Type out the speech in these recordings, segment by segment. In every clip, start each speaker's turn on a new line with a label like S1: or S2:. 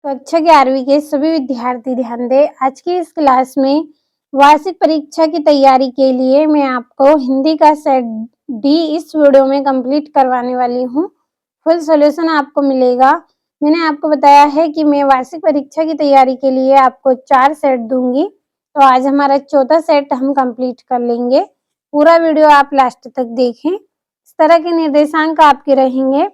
S1: कक्षा 11वीं के सभी विद्यार्थी ध्यान दें। आज की इस क्लास में वार्षिक परीक्षा की तैयारी के लिए मैं आपको हिंदी का सेट डी इस वीडियो में कंप्लीट करवाने वाली हूँ। फुल सॉल्यूशन आपको मिलेगा। मैंने आपको बताया है कि मैं वार्षिक परीक्षा की तैयारी के लिए आपको 4 सेट दूंगी, तो आज हमारा चौथा सेट हम कंप्लीट कर लेंगे। पूरा वीडियो आप लास्ट तक देखें। इस तरह के निर्देशांक आपके रहेंगे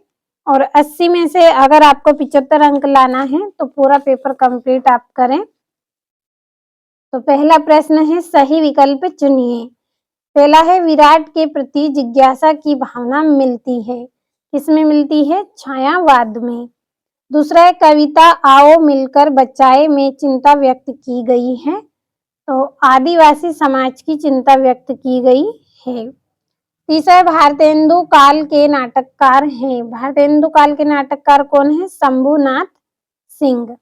S1: और 80 में से अगर आपको 75 अंक लाना है तो पूरा पेपर कंप्लीट आप करें। तो पहला प्रश्न है, सही विकल्प चुनिए। पहला है, विराट के प्रति जिज्ञासा की भावना मिलती है। किसमें मिलती है? छायावाद में। दूसरा है, कविता आओ मिलकर बचाए में चिंता व्यक्त की गई है। तो आदिवासी समाज की चिंता व्यक्त की गई है। तीसरा है, भारतेंदु काल के नाटककार हैं। भारतेंदु काल के नाटककार कौन है? शंभुनाथ सिंह।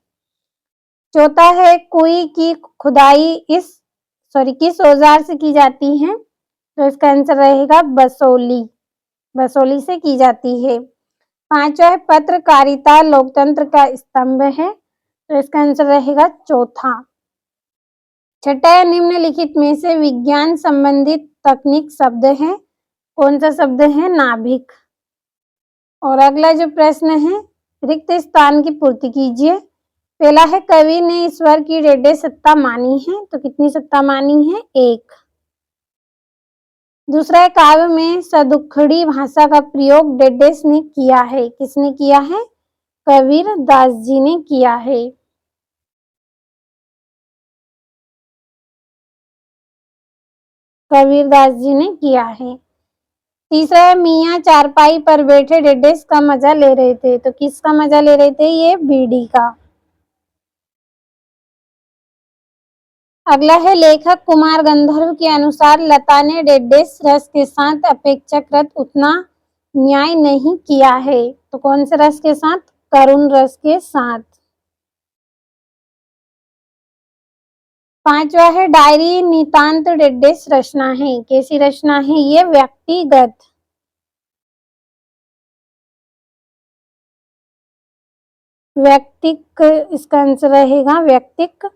S1: चौथा है, कुई की खुदाई किस औजार से की जाती है? तो इसका आंसर रहेगा बसोली। बसोली से की जाती है। पांचवा है, पत्रकारिता लोकतंत्र का स्तंभ है। तो इसका आंसर रहेगा चौथा। छठा है, निम्नलिखित में से विज्ञान संबंधित तकनीक शब्द है। कौन सा शब्द है? नाभिक। और अगला जो प्रश्न है, रिक्त स्थान की पूर्ति कीजिए। पहला है, कवि ने ईश्वर की डेढ़ सत्ता मानी है। तो कितनी सत्ता मानी है? एक। दूसरा है, काव्य में सदुखड़ी भाषा का प्रयोग डेडेस ने किया है। किसने किया है? कबीर दास जी ने किया है। कबीर दास जी ने किया है। तीसरा है, मियाँ चारपाई पर बैठे डेडेस का मजा ले रहे थे। तो किसका मजा ले रहे थे? ये बीड़ी का। अगला है, लेखक कुमार गंधर्व के अनुसार लता ने डेडेस रस के साथ अपेक्षाकृत उतना न्याय नहीं किया है। तो कौन से रस के साथ? करुण रस के साथ। पांचवा है, डायरी नितांत डेडेस रचना है। कैसी रचना है ये? व्यक्तिगत। व्यक्तिक इसका आंसर रहेगा व्यक्तिक।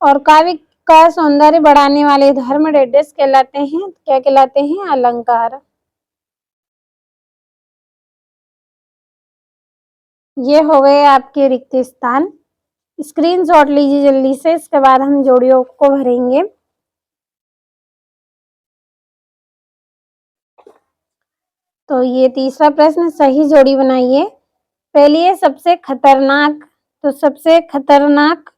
S1: और काव्य का सौंदर्य बढ़ाने वाले धर्म डेडेस कहलाते हैं। क्या कहलाते हैं? अलंकार। ये हो गए आपके रिक्त स्थान। स्क्रीनशॉट लीजिए जल्दी से, इसके बाद हम जोड़ियों को भरेंगे। तो ये तीसरा प्रश्न, सही जोड़ी बनाइए। पहली है, सबसे खतरनाक। तो सबसे खतरनाक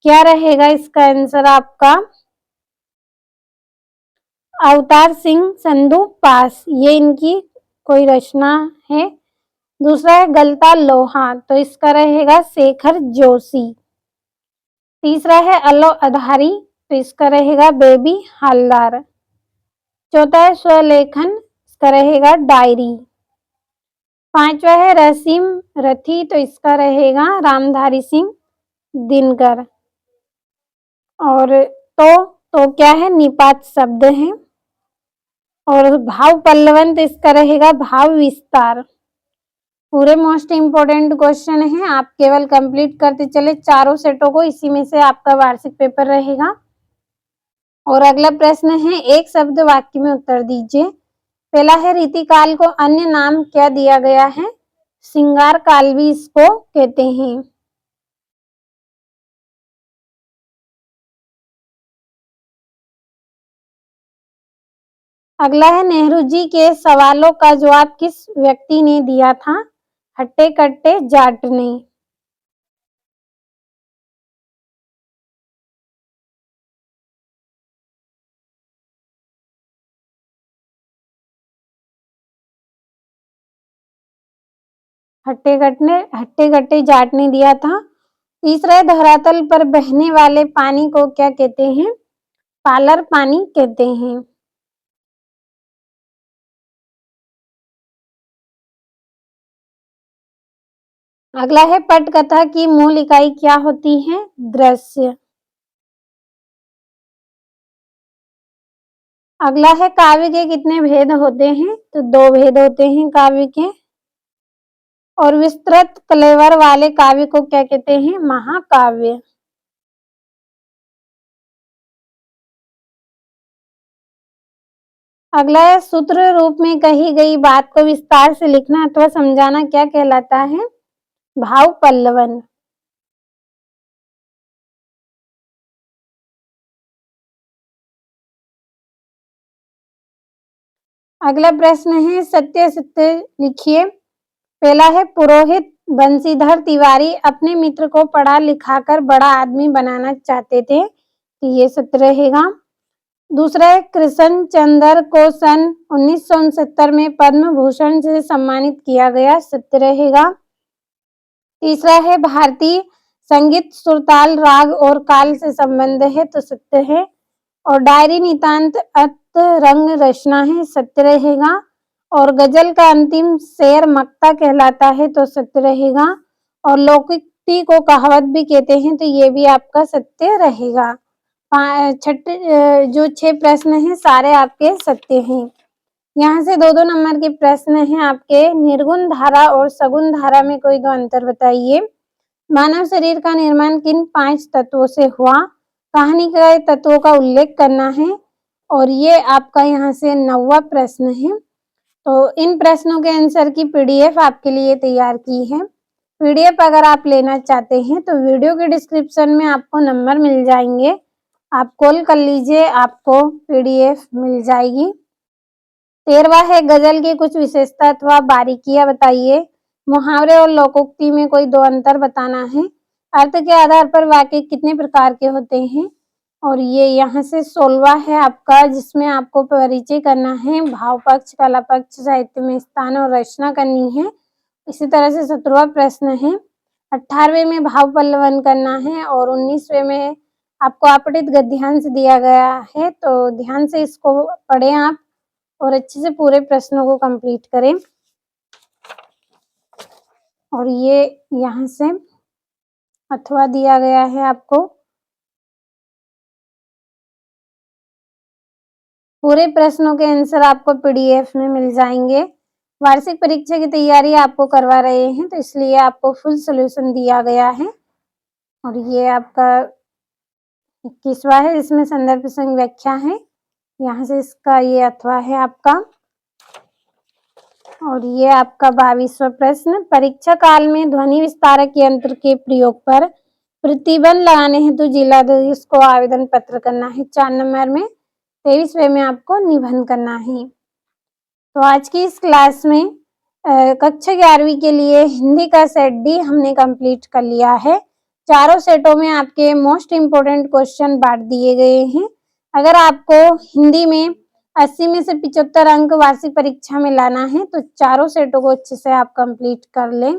S1: क्या रहेगा? इसका आंसर आपका अवतार सिंह संधू पास, ये इनकी कोई रचना है। दूसरा है, गलता लोहा। तो इसका रहेगा शेखर जोशी। तीसरा है, अलो अधारी। तो इसका रहेगा बेबी हालदार। चौथा है, स्वलेखन। इसका रहेगा डायरी। पांचवा है, रसीम रथी। तो इसका रहेगा रामधारी सिंह दिनकर। और तो क्या है? निपात शब्द है। और भाव पल्लवन। तो इसका रहेगा भाव विस्तार। पूरे मोस्ट इंपोर्टेंट क्वेश्चन है, आप केवल कंप्लीट करते चले चारों सेटों को, इसी में से आपका वार्षिक पेपर रहेगा। और अगला प्रश्न है, एक शब्द वाक्य में उत्तर दीजिए। पहला है, रीतिकाल को अन्य नाम क्या दिया गया है? श्रृंगार काल भी इसको कहते हैं। अगला है, नेहरू जी के सवालों का जवाब किस व्यक्ति ने दिया था? हट्टे कट्टे जाट ने। हट्टे कट्टे जाट ने दिया था। तीसरा, धरातल पर बहने वाले पानी को क्या कहते हैं? पालर पानी कहते हैं। अगला है, पटकथा की मूल इकाई क्या होती है? दृश्य। अगला है, काव्य के कितने भेद होते हैं? तो 2 भेद होते हैं काव्य के। और विस्तृत कलेवर वाले काव्य को क्या कहते हैं? महाकाव्य। अगला है, सूत्र रूप में कही गई बात को विस्तार से लिखना अथवा समझाना क्या कहलाता है? भाव पल्लवन। अगला प्रश्न है, सत्य असत्य लिखिए। पहला है, पुरोहित बंशीधर तिवारी अपने मित्र को पढ़ा लिखाकर बड़ा आदमी बनाना चाहते थे, तो ये सत्य रहेगा। दूसरा है, कृष्ण चंद्र को सन 1969 में पद्म भूषण से सम्मानित किया गया, सत्य रहेगा। तीसरा है, भारतीय संगीत सुरताल राग और काल से संबंध है, तो सत्य है। और डायरी नितांत अत रंग रचना है, सत्य रहेगा। और गजल का अंतिम शेर मक्ता कहलाता है, तो सत्य रहेगा। और लोकोक्ति को कहावत भी कहते हैं, तो ये भी आपका सत्य रहेगा। जो 6 प्रश्न हैं सारे आपके सत्य हैं। यहाँ से 2-2 नंबर के प्रश्न हैं आपके। निर्गुण धारा और सगुण धारा में कोई 2 अंतर बताइए। मानव शरीर का निर्माण किन 5 तत्वों से हुआ? कहानी के तत्वों का उल्लेख करना है। और ये आपका यहाँ से 9वां प्रश्न है। तो इन प्रश्नों के आंसर की पीडीएफ आपके लिए तैयार की है। पीडीएफ अगर आप लेना चाहते हैं तो वीडियो के डिस्क्रिप्शन में आपको नंबर मिल जाएंगे, आप कॉल कर लीजिए, आपको पीडीएफ मिल जाएगी। 13वां है, गजल की कुछ विशेषता अथवा बारीकियां बताइए। मुहावरे और लोकोक्ति में कोई 2 अंतर बताना है। अर्थ के आधार पर वाक्य कितने प्रकार के होते हैं? और ये यहाँ से 16वां है आपका, जिसमें आपको परिचय करना है। भाव पक्ष, कला पक्ष, साहित्य में स्थान और रचना करनी है। इसी तरह से 17वां प्रश्न है। 18वें में भाव पल्लवन करना है और 19वें में आपको आपतित गद्यांश दिया गया है, तो ध्यान से इसको पढ़ें आप और अच्छे से पूरे प्रश्नों को कंप्लीट करें। और ये यहाँ से अथवा दिया गया है आपको। पूरे प्रश्नों के आंसर आपको पीडीएफ में मिल जाएंगे। वार्षिक परीक्षा की तैयारी आपको करवा रहे हैं, तो इसलिए आपको फुल सॉल्यूशन दिया गया है। और ये आपका 21वां है, इसमें संदर्भ प्रसंग व्याख्या है। यहाँ से इसका ये अथवा है आपका। और ये आपका 22वां प्रश्न, परीक्षा काल में ध्वनि विस्तारक यंत्र के प्रयोग पर प्रतिबंध लगाने हेतु जिलाधीश को आवेदन पत्र करना है। 4 नंबर में। 23वें में आपको निबंध करना है। तो आज की इस क्लास में कक्षा 11वीं के लिए हिंदी का सेट डी हमने कंप्लीट कर लिया है। चारों सेटों में आपके मोस्ट इम्पोर्टेंट क्वेश्चन बांट दिए गए हैं। अगर आपको हिंदी में 80 में से 75 अंक वार्षिक परीक्षा में लाना है, तो चारों सेटों को अच्छे से आप कंप्लीट कर लें।